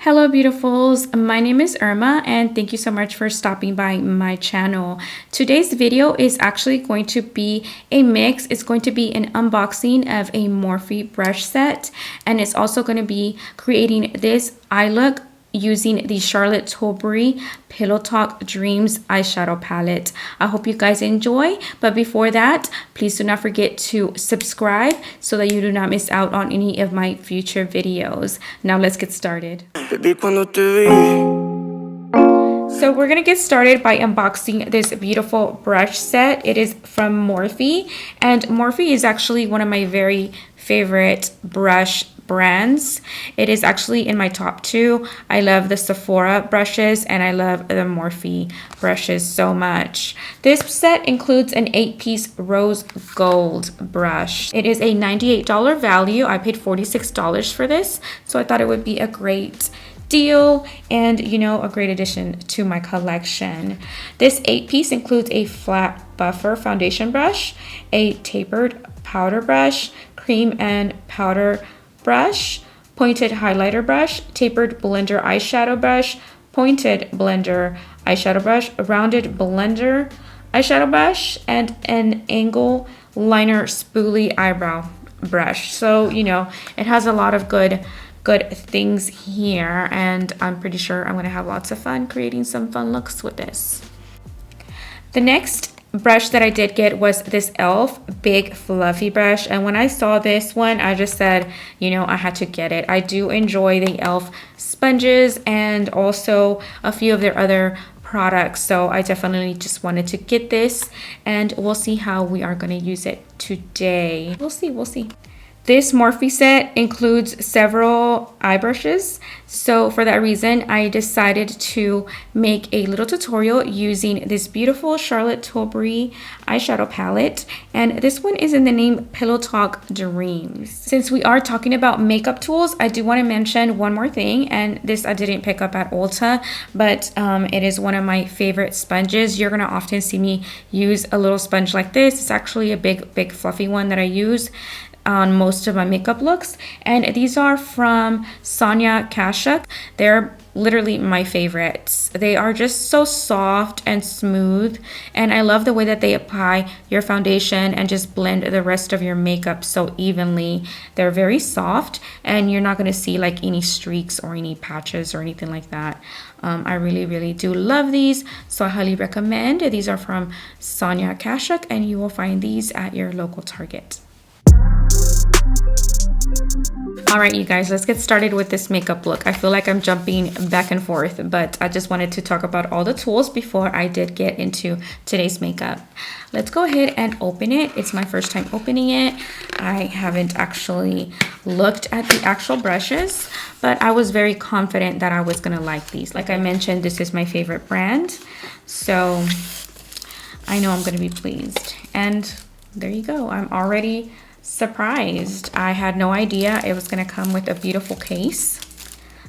Hello beautifuls, my name is Irma and thank you so much for stopping by my channel. Today's video is actually going to be a mix. It's going to be an unboxing of a Morphe brush set, and it's also going to be creating this eye look using the Charlotte Tilbury Pillow Talk Dreams eyeshadow palette. I hope you guys enjoy, but before that, please do not forget to subscribe so that you do not miss out on any of my future videos. Now let's get started. So we're gonna get started by unboxing this beautiful brush set. It is from Morphe, and Morphe is actually one of my very favorite brush brands. It is actually in my top two. I love the Sephora brushes and I love the Morphe brushes so much. This set includes an 8-piece rose gold brush. It is a $98 value. I paid $46 for this, so I thought it would be a great deal and, you know, a great addition to my collection. This 8-piece includes a flat buffer foundation brush, a tapered powder brush, cream and powder brush, pointed highlighter brush, tapered blender eyeshadow brush, pointed blender eyeshadow brush, rounded blender eyeshadow brush, and an angle liner spoolie eyebrow brush. So, you know, it has a lot of good things here, and I'm pretty sure I'm gonna have lots of fun creating some fun looks with this. The next brush that I did get was this e.l.f. big fluffy brush, and when I saw this one I just said, you know, I had to get it. I do enjoy the e.l.f. sponges and also a few of their other products, so I definitely just wanted to get this, and we'll see how we are going to use it today. We'll see. This Morphe set includes several eye brushes, so for that reason I decided to make a little tutorial using this beautiful Charlotte Tilbury eyeshadow palette, and this one is in the name Pillow Talk Dreams. Since we are talking about makeup tools, I do want to mention one more thing, and this I didn't pick up at Ulta, but it is one of my favorite sponges. You're going to often see me use a little sponge like this. It's actually a big fluffy one that I use on most of my makeup looks, and these are from Sonia Kashuk. They're literally my favorites. They are just so soft and smooth, and I love the way that they apply your foundation and just blend the rest of your makeup so evenly. They're very soft, and you're not going to see like any streaks or any patches or anything like that. I really do love these, so I highly recommend. These are from Sonia Kashuk, and you will find these at your local Target. Alright you guys, let's get started with this makeup look. I feel like I'm jumping back and forth, but I just wanted to talk about all the tools before I did get into today's makeup. Let's go ahead and open it. It's my first time opening it. I haven't actually looked at the actual brushes, but I was very confident that I was gonna like these. Like I mentioned, this is my favorite brand, so I know I'm gonna be pleased. And there you go, I'm already surprised. I had no idea it was going to come with a beautiful case.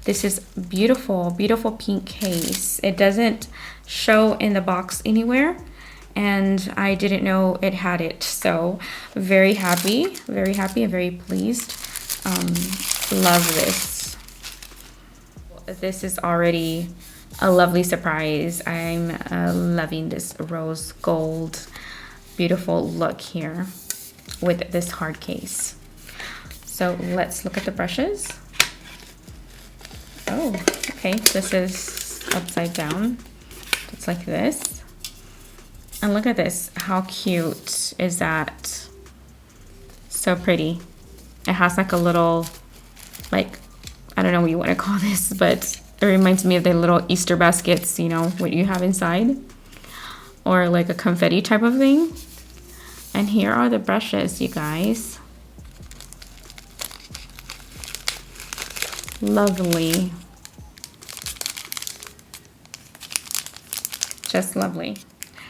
This is beautiful pink case. It doesn't show in the box anywhere, and I didn't know it had it, so very happy and very pleased. Love this. This is already a lovely surprise. I'm loving this rose gold beautiful look here with this hard case. So let's look at the brushes. Oh, okay, this is upside down. It's like this. And look at this, how cute is that? So pretty. It has like a little, like, I don't know what you want to call this, but it reminds me of the little Easter baskets, you know, what you have inside, or like a confetti type of thing. And here are the brushes, you guys. Lovely. Just lovely.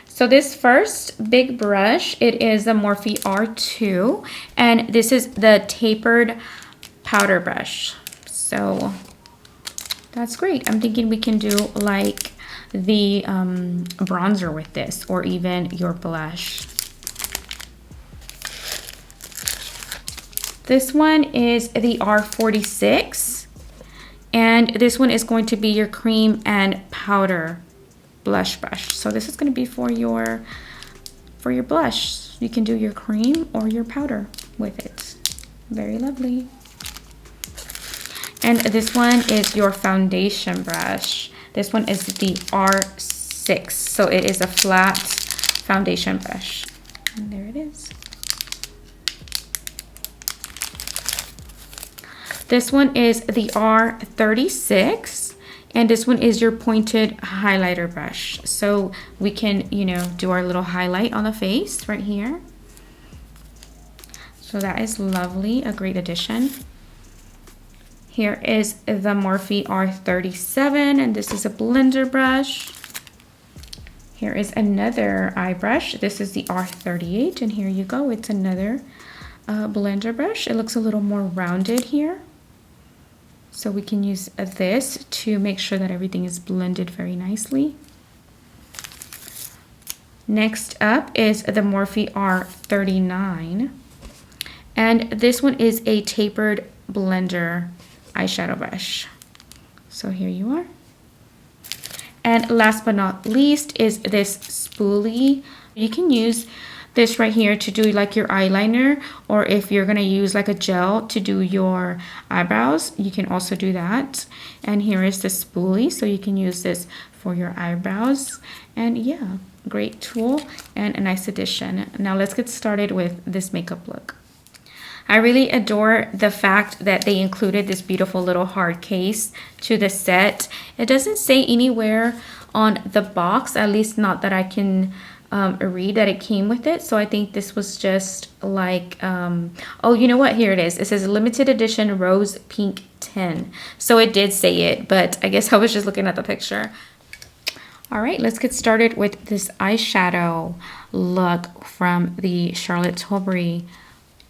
So this first big brush, it is a Morphe R2, and this is the tapered powder brush. So that's great. I'm thinking we can do like the bronzer with this, or even your blush. This one is the R46, And this one is going to be your cream and powder blush brush. So this is going to be for your blush. You can do your cream or your powder with it. Very lovely. And this one is your foundation brush. This one is the R6. So it is a flat foundation brush. And there it is. This one is the R36. And this one is your pointed highlighter brush. So we can, you know, do our little highlight on the face right here. So that is lovely, a great addition. Here is the Morphe R37, and this is a blender brush. Here is another eye brush. This is the R38, and here you go. It's another blender brush. It looks a little more rounded here. So we can use this to make sure that everything is blended very nicely. Next up is the Morphe R39. And this one is a tapered blender eyeshadow brush. So here you are. And last but not least is this spoolie. You can use this right here to do like your eyeliner, or if you're gonna use like a gel to do your eyebrows, you can also do that. And here is the spoolie, so you can use this for your eyebrows. And yeah, great tool and a nice addition. Now let's get started with this makeup look. I really adore the fact that they included this beautiful little hard case to the set. It doesn't say anywhere on the box, at least not that I can read, that it came with it. So I think this was just like, oh, you know what? Here it is. It says limited edition rose pink tin. So it did say it, but I guess I was just looking at the picture. All right, let's get started with this eyeshadow look from the Charlotte Tilbury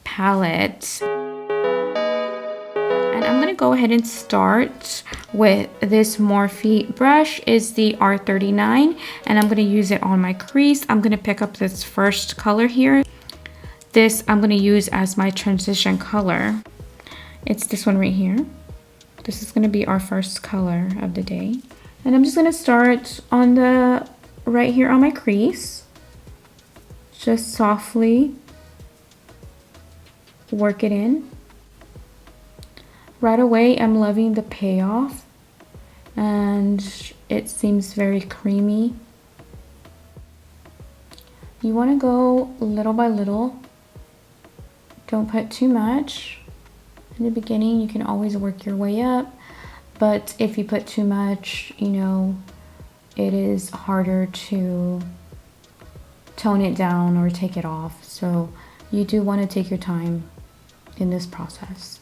palette. And I'm gonna go ahead and start with this Morphe brush. Is the R39, and I'm gonna use it on my crease. I'm gonna pick up this first color here. This I'm gonna use as my transition color. It's this one right here. This is gonna be our first color of the day. And I'm just gonna start on the right here on my crease. Just softly work it in. Right away, I'm loving the payoff, and it seems very creamy. You want to go little by little. Don't put too much. In the beginning, you can always work your way up, but if you put too much, you know, it is harder to tone it down or take it off. So you do want to take your time in this process.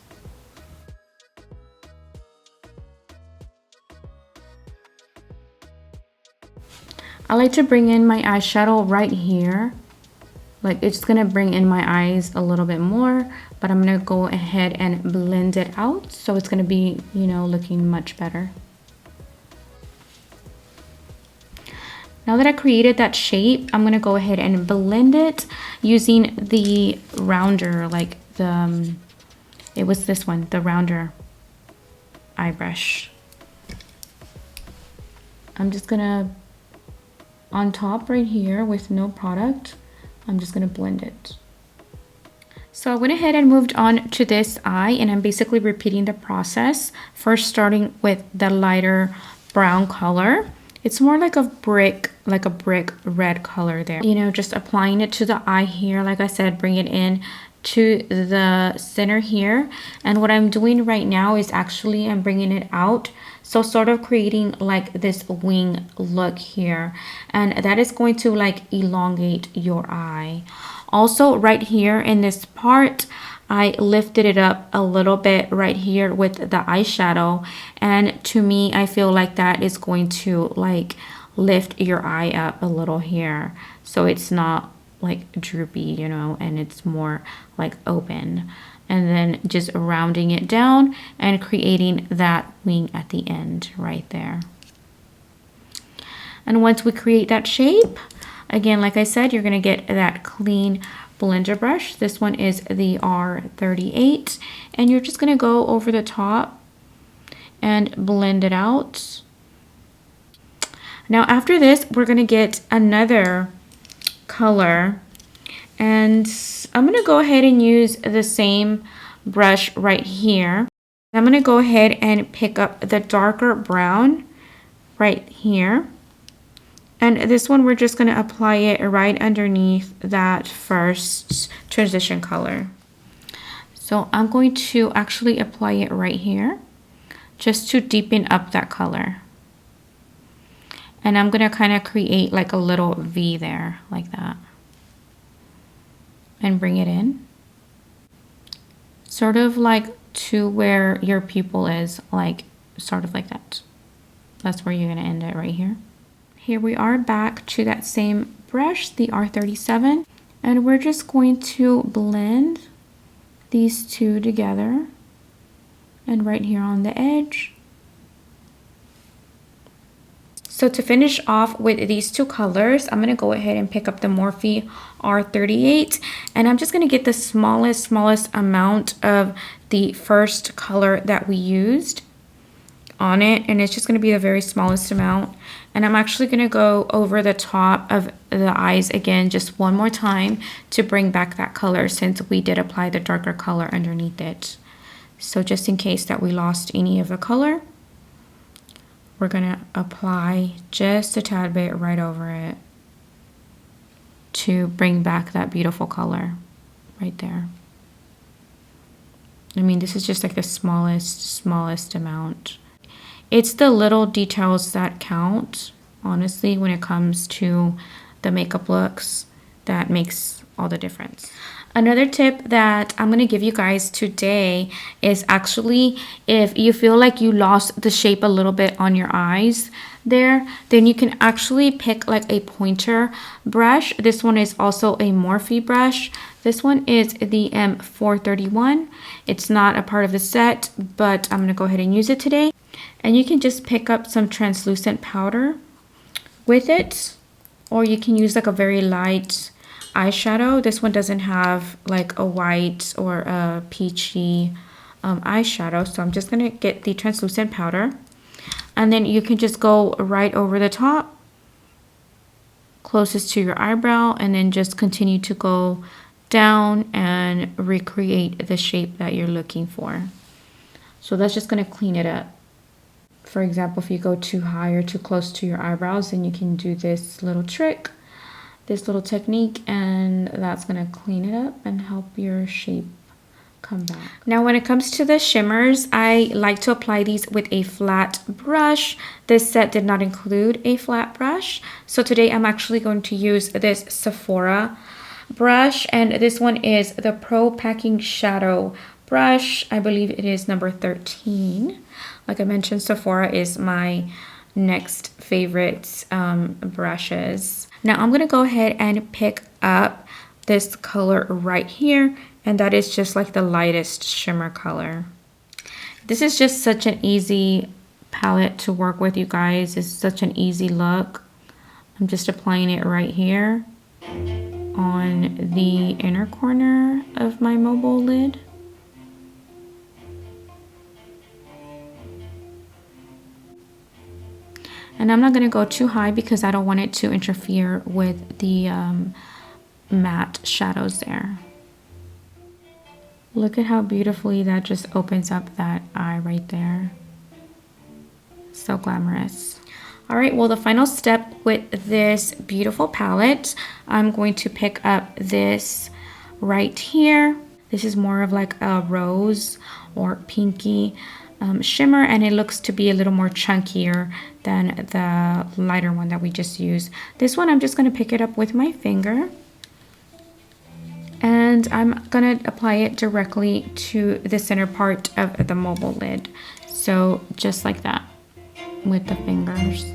I like to bring in my eyeshadow right here. Like, it's gonna bring in my eyes a little bit more, but I'm gonna go ahead and blend it out. So it's gonna be, you know, looking much better. Now that I created that shape, I'm gonna go ahead and blend it using the rounder, like it was this one, the rounder eye brush. I'm just gonna, on top right here with no product, I'm just gonna blend it. So I went ahead and moved on to this eye, and I'm basically repeating the process. First starting with the lighter brown color. It's more like a brick red color there. You know, just applying it to the eye here. Like I said, bring it in to the center here. And what I'm doing right now is actually I'm bringing it out. So sort of creating like this wing look here. And that is going to like elongate your eye. Also right here in this part, I lifted it up a little bit right here with the eyeshadow, and to me I feel like that is going to like lift your eye up a little here, so it's not like droopy, you know, and it's more like open. And then just rounding it down and creating that wing at the end right there. And once we create that shape, again, like I said, you're gonna get that clean blender brush. This one is the R38, and you're just gonna go over the top and blend it out. Now after this, we're going to get another color, and I'm going to go ahead and use the same brush right here. I'm going to go ahead and pick up the darker brown right here. And this one, we're just going to apply it right underneath that first transition color. So I'm going to actually apply it right here, just to deepen up that color. And I'm going to kind of create like a little V there, like that. And bring it in. Sort of like to where your pupil is, like sort of like that. That's where you're going to end it right here. Here we are back to that same brush, the R37. And we're just going to blend these two together. And right here on the edge. So to finish off with these two colors, I'm going to go ahead and pick up the Morphe R38, and I'm just going to get the smallest amount of the first color that we used on it, and it's just going to be the very smallest amount. And I'm actually going to go over the top of the eyes again just one more time to bring back that color, since we did apply the darker color underneath it. So just in case that we lost any of the color, we're going to apply just a tad bit right over it to bring back that beautiful color right there. I mean, this is just like the smallest amount. It's the little details that count, honestly, when it comes to the makeup looks, that makes all the difference. Another tip that I'm going to give you guys today is actually, if you feel like you lost the shape a little bit on your eyes there, then you can actually pick like a pointer brush. This one is also a Morphe brush. This one is the M431. It's not a part of the set, but I'm going to go ahead and use it today. And you can just pick up some translucent powder with it, or you can use like a very light eyeshadow. This one doesn't have like a white or a peachy eyeshadow, so I'm just gonna get the translucent powder, and then you can just go right over the top closest to your eyebrow, and then just continue to go down and recreate the shape that you're looking for. So that's just gonna clean it up. For example, if you go too high or too close to your eyebrows, then you can do this little trick, this little technique, and that's going to clean it up and help your shape come back. Now when it comes to the shimmers, I like to apply these with a flat brush. This set did not include a flat brush, so today I'm actually going to use this Sephora brush, and this one is the Pro Packing Shadow brush. I believe it is number 13. Like I mentioned, Sephora is my next favorite brushes. Now I'm going to go ahead and pick up this color right here, and that is just like the lightest shimmer color. This is just such an easy palette to work with, you guys. It's such an easy look. I'm just applying it right here on the inner corner of my mobile lid. And I'm not going to go too high because I don't want it to interfere with the matte shadows there. Look at how beautifully that just opens up that eye right there. So glamorous. All right, well, the final step with this beautiful palette, I'm going to pick up this right here. This is more of like a rose or pinky shimmer, and it looks to be a little more chunkier than the lighter one that we just used. This one, I'm just going to pick it up with my finger, and I'm going to apply it directly to the center part of the mobile lid. So just like that with the fingers.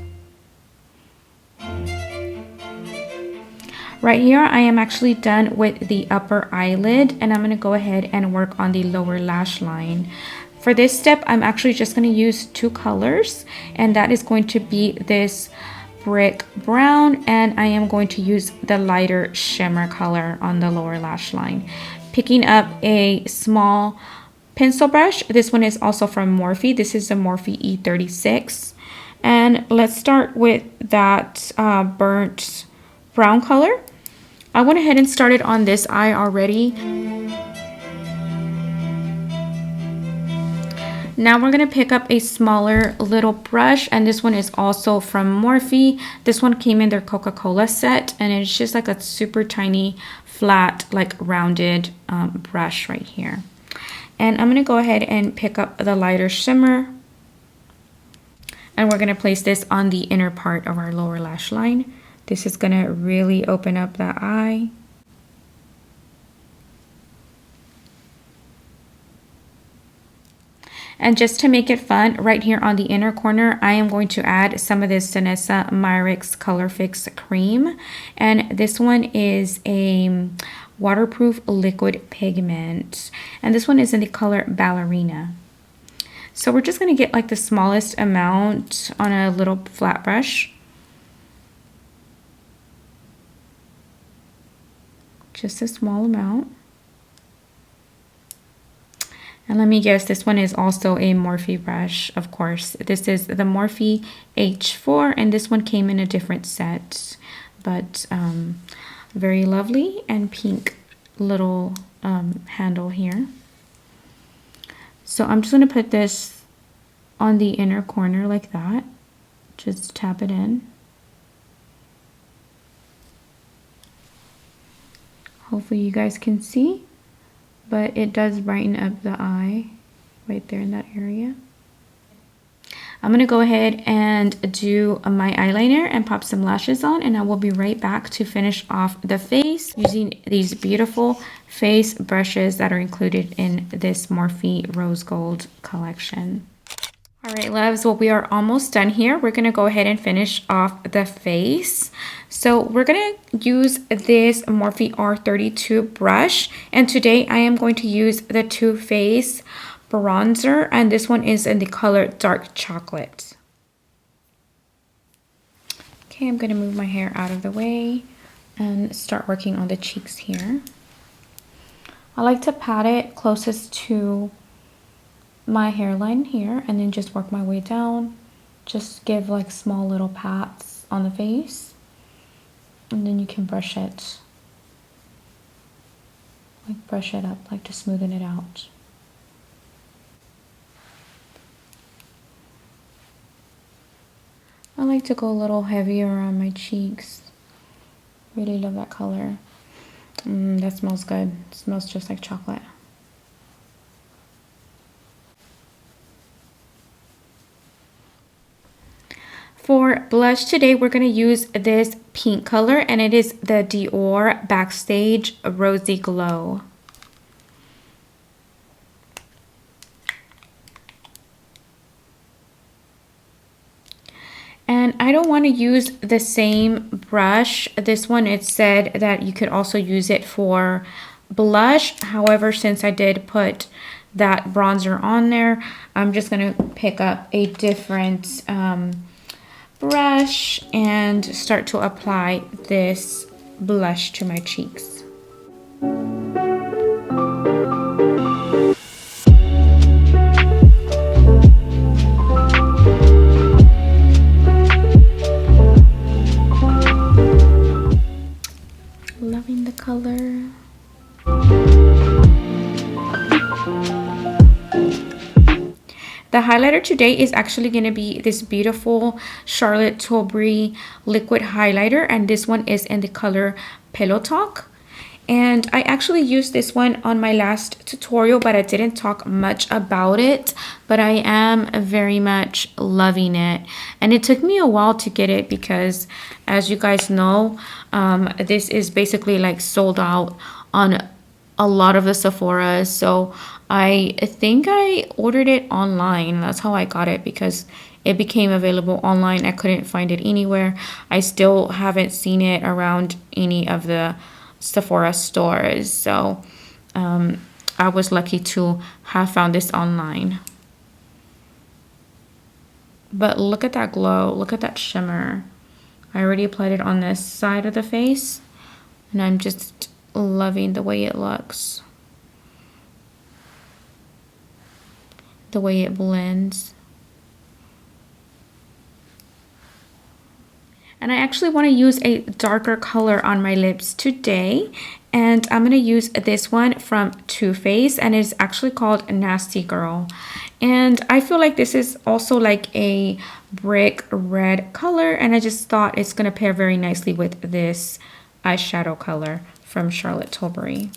Right here, I am actually done with the upper eyelid, and I'm going to go ahead and work on the lower lash line. For this step, I'm actually just going to use two colors, and that is going to be this brick brown, and I am going to use the lighter shimmer color on the lower lash line. Picking up a small pencil brush. This one is also from Morphe. This is the Morphe E36. And let's start with that burnt brown color. I went ahead and started on this eye already. Now we're going to pick up a smaller little brush, and this one is also from Morphe. This one came in their Coca-Cola set, and it's just like a super tiny, flat, like rounded brush right here. And I'm going to go ahead and pick up the lighter shimmer, and we're going to place this on the inner part of our lower lash line. This is going to really open up that eye. And just to make it fun, right here on the inner corner, I am going to add some of this Danessa Myricks Color Fix Cream. And this one is a waterproof liquid pigment. And this one is in the color Ballerina. So we're just going to get like the smallest amount on a little flat brush. Just a small amount. And let me guess, this one is also a Morphe brush, of course. This is the Morphe H4, and this one came in a different set, but very lovely and pink little handle here. So I'm just going to put this on the inner corner like that. Just tap it in. Hopefully you guys can see. But it does brighten up the eye right there in that area. I'm going to go ahead and do my eyeliner and pop some lashes on, and I will be right back to finish off the face using these beautiful face brushes that are included in this Morphe Rose Gold collection. All right, loves, well, we are almost done here. We're going to go ahead and finish off the face. So we're going to use this Morphe R39 brush. And today I am going to use the Too Faced bronzer. And this one is in the color Dark Chocolate. Okay, I'm going to move my hair out of the way and start working on the cheeks here. I like to pat it closest to my hairline here and then just work my way down. Just give like small little pats on the face, and then you can brush it, like brush it up, like to smoothen it out. I like to go a little heavier on my cheeks. Really love that color. That smells good. It smells just like chocolate. For blush today, we're going to use this pink color, and it is the Dior Backstage Rosy Glow. And I don't want to use the same brush. This one, it said that you could also use it for blush. However, since I did put that bronzer on there, I'm just going to pick up a different brush and start to apply this blush to my cheeks. Loving the color. The highlighter today is actually going to be this beautiful Charlotte Tilbury liquid highlighter, and this one is in the color Pillow Talk. And I actually used this one on my last tutorial, but I didn't talk much about it, but I am very much loving it. And it took me a while to get it because, as you guys know, this is basically like sold out on a lot of the Sephora. So I think I ordered it online. That's how I got it, because it became available online. I couldn't find it anywhere. I still haven't seen it around any of the Sephora stores. So I was lucky to have found this online. But look at that glow. Look at that shimmer. I already applied it on this side of the face, and I'm just loving the way it looks. the way it blends. And I actually want to use a darker color on my lips today. And I'm going to use this one from Too Faced, and it's actually called Nasty Girl. And I feel like this is also like a brick red color, and I just thought it's going to pair very nicely with this eyeshadow color from Charlotte Tilbury.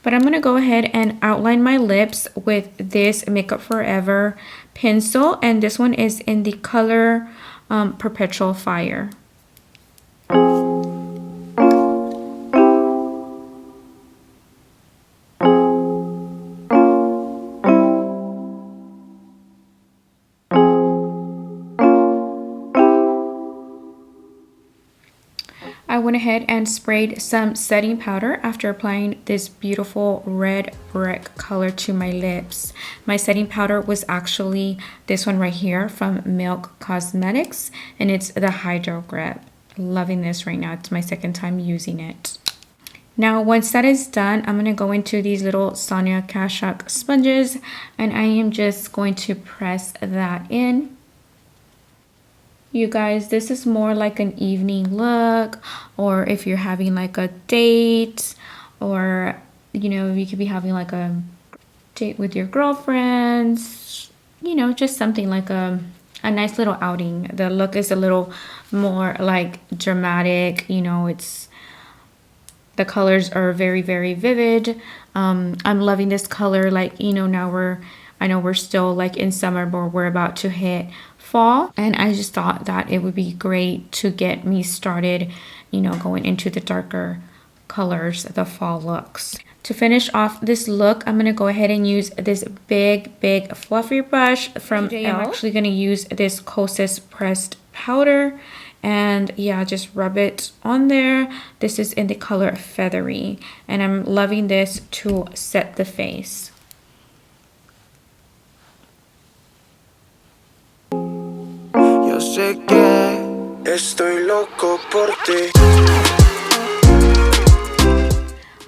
But I'm going to go ahead and outline my lips with this Makeup Forever pencil, and this one is in the color Perpetual Fire. I went ahead and sprayed some setting powder after applying this beautiful red brick color to my lips. My setting powder was actually this one right here from Milk Cosmetics, and it's the Hydro Grip. Loving this right now. It's my second time using it. Now, once that is done, I'm going to go into these little Sonia Kashuk sponges, and I am just going to press that in. You guys, this is more like an evening look, or if you're having like a date, or you know, you could be having like a date with your girlfriends, you know, just something like a nice little outing. The look is a little more like dramatic, you know, the colors are very, very vivid. I'm loving this color. Like, you know, now I know we're still like in summer, but we're about to hit fall, and I just thought that it would be great to get me started, you know, going into the darker colors, the fall looks. To finish off this look, I'm going to go ahead and use this big fluffy brush from Elle. I'm actually going to use this Kosas pressed powder, and yeah, just rub it on there. This is in the color Feathery, and I'm loving this to set the face. Yo sé que estoy loco por ti.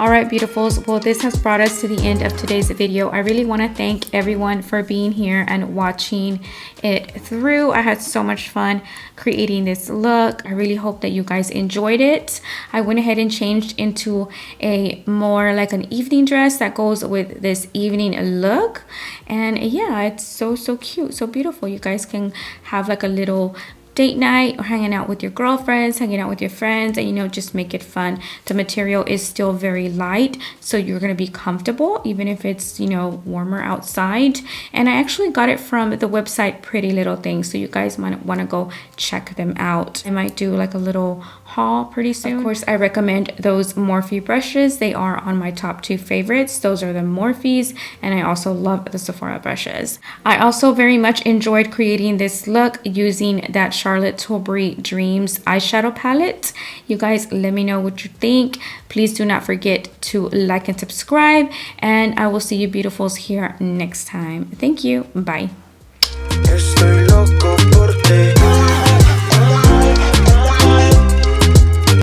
Alright, beautifuls, well, this has brought us to the end of today's video. I really want to thank everyone for being here and watching it through. I had so much fun creating this look. I really hope that you guys enjoyed it. I went ahead and changed into a more like an evening dress that goes with this evening look. And yeah, it's so cute, so beautiful. You guys can have like a little date night or hanging out with your girlfriends, hanging out with your friends, and you know, just make it fun. The material is still very light, so you're going to be comfortable even if it's, you know, warmer outside. And I actually got it from the website Pretty Little Things, so you guys might want to go check them out. I might do like a little haul pretty soon. Of course, I recommend those Morphe brushes. They are on my top 2 favorites. Those are the Morphes, and I also love the Sephora brushes. I also very much enjoyed creating this look using that Charlotte Tilbury Dreams eyeshadow palette. You guys, let me know what you think. Please do not forget to like and subscribe, and I will see you beautifuls here next time. Thank you. Bye. Estoy loco por ti.